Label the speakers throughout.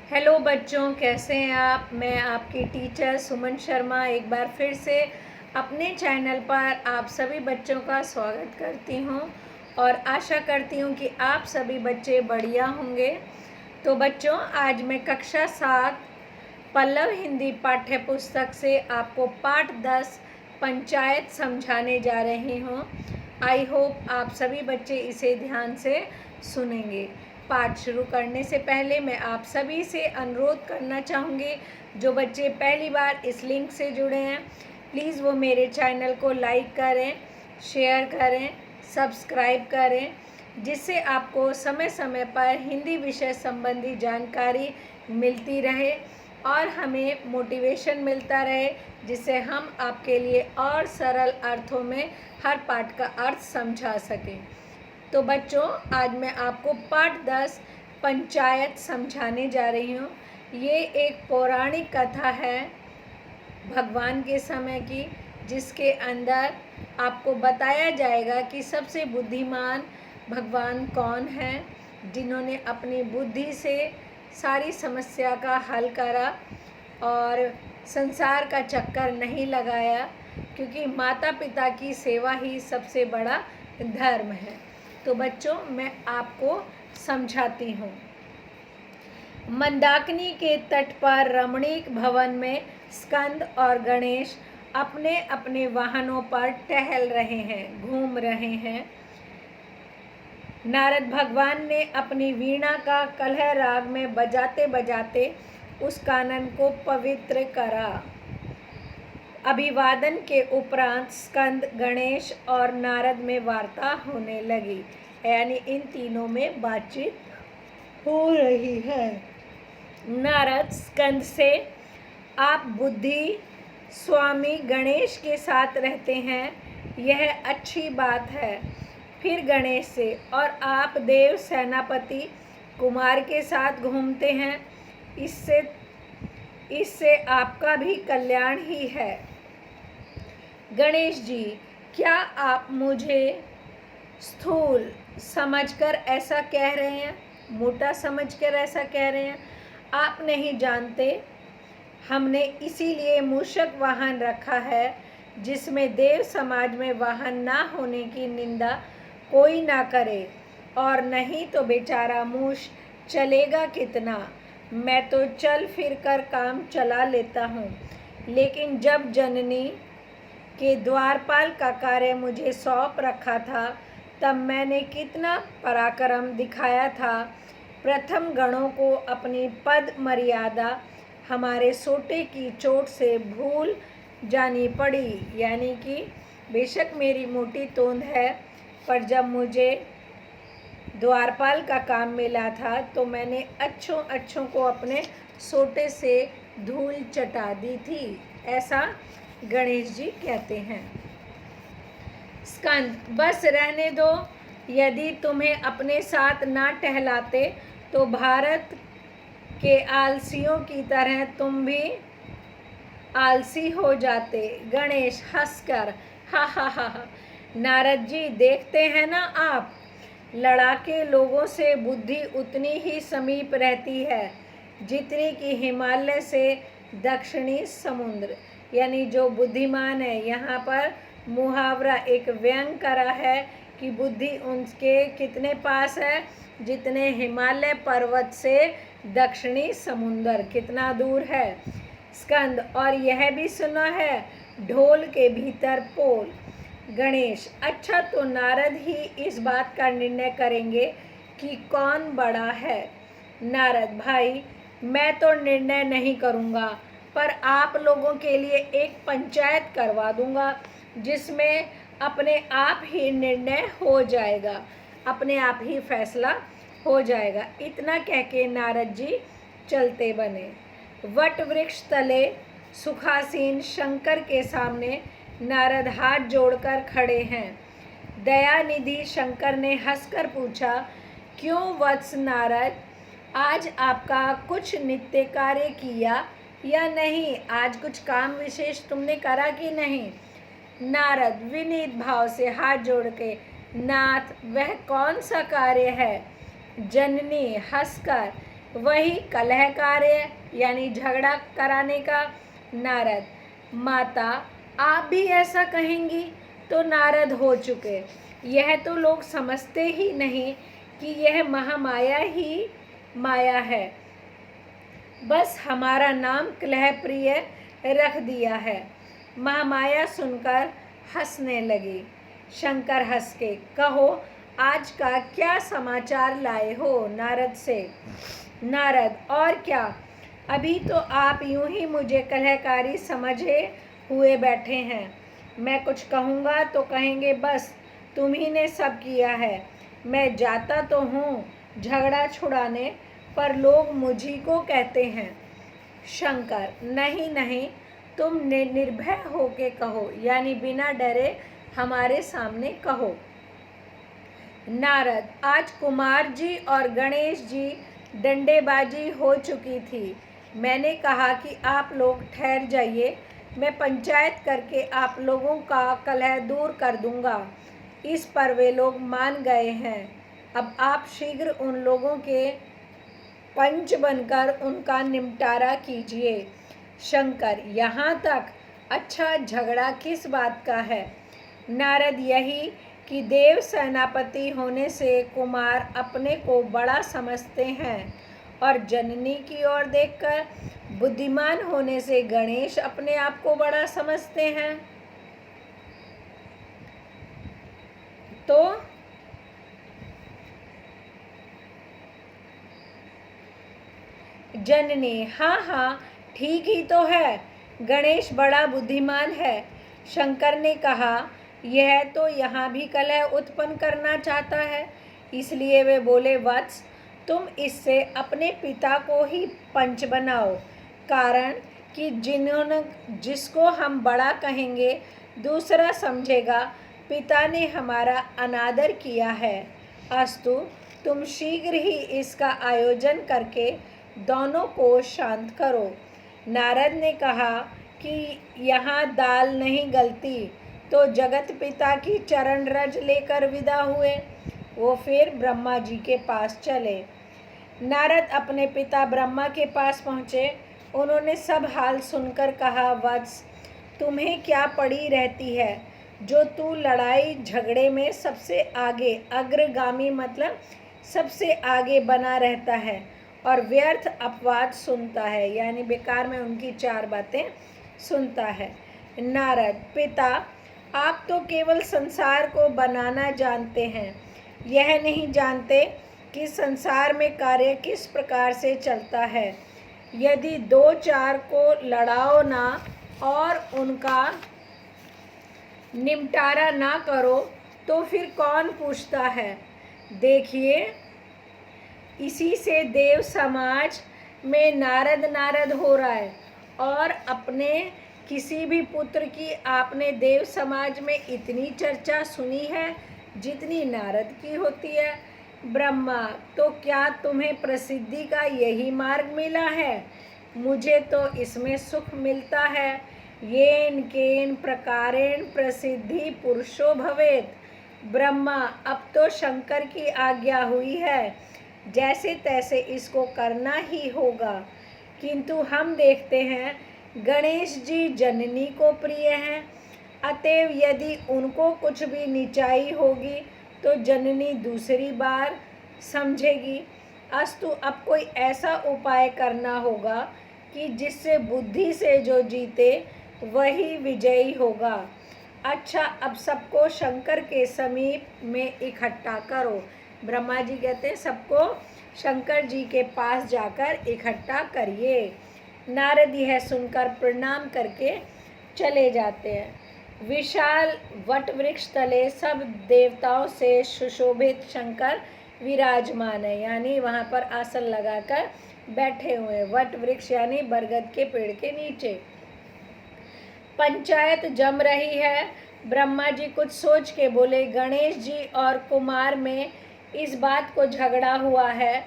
Speaker 1: Hello बच्चों, कैसे हैं आप। मैं आपकी टीचर सुमन शर्मा एक बार फिर से अपने चैनल पर आप सभी बच्चों का स्वागत करती हूं और आशा करती हूं कि आप सभी बच्चे बढ़िया होंगे। तो बच्चों, आज मैं कक्षा 7 पल्लव हिंदी पाठ्य पुस्तक से आपको पाठ 10 पंचायत समझाने जा रही हूं। आई होप आप सभी बच्चे इसे ध्यान से सुनेंगे। पाठ शुरू करने से पहले मैं आप सभी से अनुरोध करना चाहूँगी, जो बच्चे पहली बार इस लिंक से जुड़े हैं, प्लीज़ वो मेरे चैनल को लाइक करें, शेयर करें, सब्सक्राइब करें, जिससे आपको समय समय पर हिंदी विषय संबंधी जानकारी मिलती रहे और हमें मोटिवेशन मिलता रहे, जिससे हम आपके लिए और सरल अर्थों में हर पाठ का अर्थ समझा सकें। तो बच्चों, आज मैं आपको पाठ 10 पंचायत समझाने जा रही हूँ। ये एक पौराणिक कथा है भगवान के समय की, जिसके अंदर आपको बताया जाएगा कि सबसे बुद्धिमान भगवान कौन है, जिन्होंने अपनी बुद्धि से सारी समस्या का हल करा और संसार का चक्कर नहीं लगाया, क्योंकि माता पिता की सेवा ही सबसे बड़ा धर्म है। तो बच्चों, मैं आपको समझाती हूँ। मंदाकिनी के तट पर रमणीक भवन में स्कंद और गणेश अपने अपने वाहनों पर टहल रहे हैं, घूम रहे हैं। नारद भगवान ने अपनी वीणा का कलह राग में बजाते बजाते उस कानन को पवित्र करा। अभिवादन के उपरांत स्कंद, गणेश और नारद में वार्ता होने लगी, यानी इन तीनों में बातचीत हो रही है। नारद स्कंद से, आप बुद्धि स्वामी गणेश के साथ रहते हैं, यह अच्छी बात है। फिर गणेश से, और आप देव सेनापति कुमार के साथ घूमते हैं, इससे आपका भी कल्याण ही है। गणेश जी, क्या आप मुझे स्थूल समझकर ऐसा कह रहे हैं, मोटा समझकर ऐसा कह रहे हैं? आप नहीं जानते, हमने इसीलिए मूषक वाहन रखा है, जिसमें देव समाज में वाहन ना होने की निंदा कोई ना करे, और नहीं तो बेचारा मूष चलेगा कितना। मैं तो चल फिर कर काम चला लेता हूँ, लेकिन जब जननी के द्वारपाल का कार्य मुझे सौंप रखा था, तब मैंने कितना पराक्रम दिखाया था। प्रथम गणों को अपनी पद मर्यादा हमारे सोटे की चोट से भूल जानी पड़ी, यानी कि बेशक मेरी मोटी तोंद है, पर जब मुझे द्वारपाल का काम मिला था तो मैंने अच्छों को अपने सोटे से धूल चटा दी थी, ऐसा गणेश जी कहते हैं। स्कंद, बस रहने दो। यदि तुम्हें अपने साथ ना टहलाते तो भारत के आलसियों की तरह तुम भी आलसी हो जाते। गणेश हंसकर, हा हा हा हा। नारद जी, देखते हैं ना आप, लड़ाके लोगों से बुद्धि उतनी ही समीप रहती है जितनी कि हिमालय से दक्षिणी समुद्र। यानी जो बुद्धिमान है, यहाँ पर मुहावरा एक व्यंग करा है कि बुद्धि उनके कितने पास है, जितने हिमालय पर्वत से दक्षिणी समुद्र कितना दूर है। स्कंद, और यह भी सुना है, ढोल के भीतर पोल। गणेश, अच्छा, तो नारद ही इस बात का निर्णय करेंगे कि कौन बड़ा है। नारद, भाई, मैं तो निर्णय नहीं करूँगा, पर आप लोगों के लिए एक पंचायत करवा दूँगा, जिसमें अपने आप ही निर्णय हो जाएगा, अपने आप ही फैसला हो जाएगा। इतना कह के नारद जी चलते बने। वट वृक्ष तले सुखासीन शंकर के सामने नारद हाथ जोड़कर खड़े हैं। दयानिधि शंकर ने हंसकर पूछा, क्यों वत्स नारद, आज आपका कुछ नित्य कार्य किया या नहीं? आज कुछ काम विशेष तुमने करा कि नहीं? नारद विनीत भाव से हाथ जोड़ के, नाथ, वह कौन सा कार्य है? जननी हंसकर, वही कलह कार्य यानी झगड़ा कराने का नारद। माता आप भी ऐसा कहेंगी? तो नारद हो चुके। यह तो लोग समझते ही नहीं कि यह महामाया ही माया है, बस हमारा नाम कलह प्रिय रख दिया है। महामाया सुनकर हंसने लगी। शंकर हंस के, कहो आज का क्या समाचार लाए हो नारद से? नारद, और क्या, अभी तो आप यूं ही मुझे कलहकारी समझे हुए बैठे हैं। मैं कुछ कहूँगा तो कहेंगे बस तुम ही ने सब किया है। मैं जाता तो हूँ झगड़ा छुड़ाने, पर लोग मुझी को कहते हैं। शंकर, नहीं नहीं, तुम निर्भय होके कहो, यानी बिना डरे हमारे सामने कहो। नारद, आज कुमार जी और गणेश जी डंडेबाजी हो चुकी थी। मैंने कहा कि आप लोग ठहर जाइए, मैं पंचायत करके आप लोगों का कलह दूर कर दूंगा। इस पर वे लोग मान गए हैं। अब आप शीघ्र उन लोगों के पंच बनकर उनका निपटारा कीजिए। शंकर, यहाँ तक? अच्छा, झगड़ा किस बात का है? नारद, यही कि देव सेनापति होने से कुमार अपने को बड़ा समझते हैं और जननी की ओर देखकर बुद्धिमान होने से गणेश अपने आप को बड़ा समझते हैं। तो जननी, हाँ हाँ, ठीक ही तो है, गणेश बड़ा बुद्धिमान है। शंकर ने कहा, यह तो यहाँ भी कलह उत्पन्न करना चाहता है, इसलिए वे बोले, वत्स तुम इससे अपने पिता को ही पंच बनाओ। कारण कि जिसको हम बड़ा कहेंगे दूसरा समझेगा पिता ने हमारा अनादर किया है। अस्तु, तुम शीघ्र ही इसका आयोजन करके दोनों को शांत करो। नारद ने कहा कि यहाँ दाल नहीं गलती, तो जगत पिता की चरण रज लेकर विदा हुए। वो फिर ब्रह्मा जी के पास चले। नारद अपने पिता ब्रह्मा के पास पहुँचे। उन्होंने सब हाल सुनकर कहा, वत्स तुम्हें क्या पड़ी रहती है, जो तू लड़ाई झगड़े में सबसे आगे, अग्रगामी मतलब सबसे आगे बना रहता है और व्यर्थ अपवाद सुनता है, यानी बेकार में उनकी चार बातें सुनता है। नारद, पिता आप तो केवल संसार को बनाना जानते हैं, यह नहीं जानते कि संसार में कार्य किस प्रकार से चलता है। यदि दो चार को लड़ाओ ना और उनका निपटारा ना करो तो फिर कौन पूछता है। देखिए, इसी से देव समाज में नारद नारद हो रहा है, और अपने किसी भी पुत्र की आपने देव समाज में इतनी चर्चा सुनी है जितनी नारद की होती है। ब्रह्मा, तो क्या तुम्हें प्रसिद्धि का यही मार्ग मिला है? मुझे तो इसमें सुख मिलता है। येन केन प्रकारेण प्रसिद्धि पुरुषो भवेत। ब्रह्मा, अब तो शंकर की आज्ञा हुई है, जैसे तैसे इसको करना ही होगा। किंतु हम देखते हैं गणेश जी जननी को प्रिय हैं, अतएव यदि उनको कुछ भी नीचाई होगी तो जननी दूसरी बार समझेगी। अस्तु, अब कोई ऐसा उपाय करना होगा कि जिससे बुद्धि से जो जीते वही विजयी होगा। अच्छा, अब सबको शंकर के समीप में इकट्ठा करो। ब्रह्मा जी कहते हैं सबको शंकर जी के पास जाकर इकट्ठा करिए। नारद यह सुनकर प्रणाम करके चले जाते हैं। विशाल वट वृक्ष तले सब देवताओं से सुशोभित शंकर विराजमान है, यानी वहाँ पर आसन लगाकर बैठे हुए। वट वृक्ष यानी बरगद के पेड़ के नीचे। पंचायत जम रही है। ब्रह्मा जी कुछ सोच के बोले, गणेश जी और कुमार में इस बात को झगड़ा हुआ है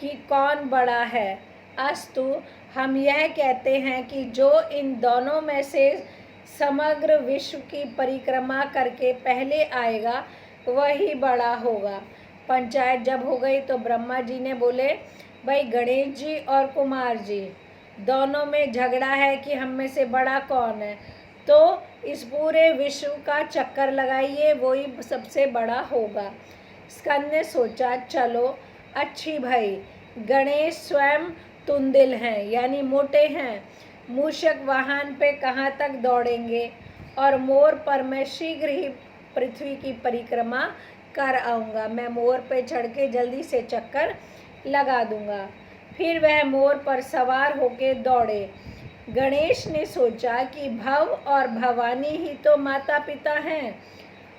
Speaker 1: कि कौन बड़ा है। अस्तु, हम यह कहते हैं कि जो इन दोनों में से समग्र विश्व की परिक्रमा करके पहले आएगा वही बड़ा होगा। पंचायत जब हो गई तो ब्रह्मा जी ने बोले, भाई गणेश जी और कुमार जी दोनों में झगड़ा है कि हम में से बड़ा कौन है, तो इस पूरे विश्व का चक्कर लगाइए, वही सबसे बड़ा होगा। स्कंद ने सोचा चलो अच्छी भाई, गणेश स्वयं तुंदिल हैं यानी मोटे हैं, मूषक वाहन पे कहाँ तक दौड़ेंगे, और मोर पर मैं शीघ्र ही पृथ्वी की परिक्रमा कर आऊँगा। मैं मोर पे चढ़ के जल्दी से चक्कर लगा दूंगा। फिर वह मोर पर सवार होके दौड़े। गणेश ने सोचा कि भव और भवानी ही तो माता पिता हैं,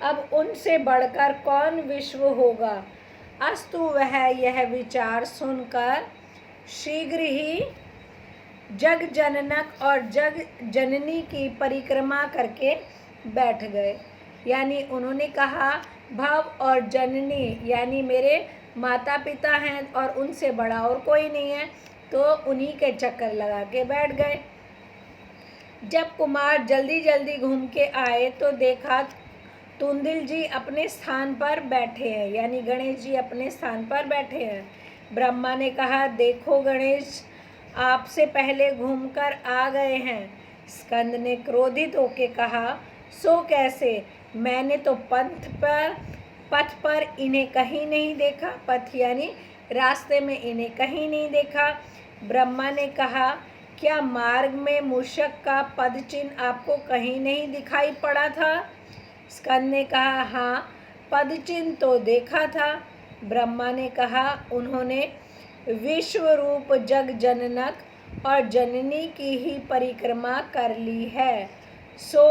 Speaker 1: अब उनसे बढ़कर कौन विश्व होगा। अस्तु वह यह विचार सुनकर शीघ्र ही जग जननक और जग जननी की परिक्रमा करके बैठ गए। यानी उन्होंने कहा भव और जननी यानी मेरे माता पिता हैं और उनसे बड़ा और कोई नहीं है, तो उन्हीं के चक्कर लगा के बैठ गए। जब कुमार जल्दी जल्दी घूम के आए तो देखा तुंदिल जी अपने स्थान पर बैठे हैं, यानी गणेश जी अपने स्थान पर बैठे हैं। ब्रह्मा ने कहा देखो गणेश आपसे पहले घूमकर आ गए हैं। स्कंद ने क्रोधित होकर कहा सो कैसे, मैंने तो पथ पर इन्हें कहीं नहीं देखा। पथ यानी रास्ते में इन्हें कहीं नहीं देखा। ब्रह्मा ने कहा क्या मार्ग में मूषक का पद चिन्ह आपको कहीं नहीं दिखाई पड़ा था। स्कंद ने कहा हाँ पद चिन्ह तो देखा था। ब्रह्मा ने कहा उन्होंने विश्व रूप जग जननक और जननी की ही परिक्रमा कर ली है, सो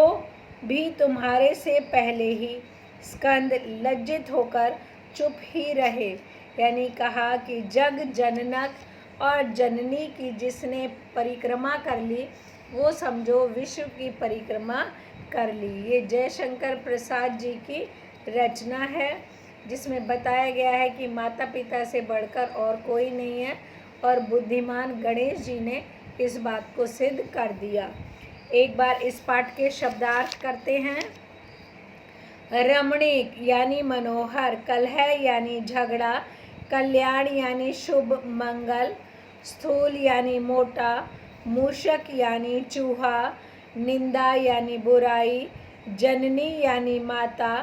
Speaker 1: भी तुम्हारे से पहले ही। स्कंद लज्जित होकर चुप ही रहे, यानी कहा कि जग जननक और जननी की जिसने परिक्रमा कर ली वो समझो विश्व की परिक्रमा कर ली। ये जयशंकर प्रसाद जी की रचना है जिसमें बताया गया है कि माता पिता से बढ़कर और कोई नहीं है, और बुद्धिमान गणेश जी ने इस बात को सिद्ध कर दिया। एक बार इस पाठ के शब्दार्थ करते हैं। रमणीक यानी मनोहर, कलह यानी झगड़ा, कल्याण यानी शुभ मंगल, स्थूल यानी मोटा, मूषक यानी चूहा, निंदा यानी बुराई, जननी यानी माता,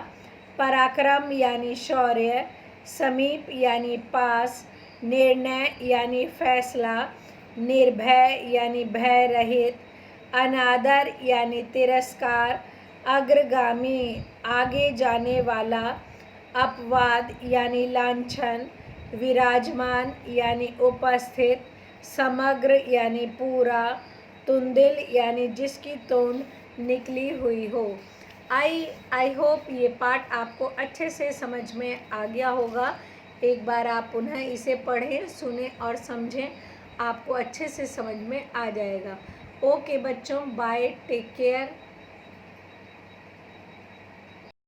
Speaker 1: पराक्रम यानी शौर्य, समीप यानी पास, निर्णय यानी फैसला, निर्भय यानी भय रहित, अनादर यानी तिरस्कार, अग्रगामी आगे जाने वाला, अपवाद यानी लांछन, विराजमान यानी उपस्थित, समग्र यानी पूरा, तुंदिल यानी जिसकी तोंद निकली हुई हो। आई होप ये पाठ आपको अच्छे से समझ में आ गया होगा। एक बार आप पुनः इसे पढ़ें, सुने और समझें, आपको अच्छे से समझ में आ जाएगा। ओके बच्चों, बाय, टेक केयर।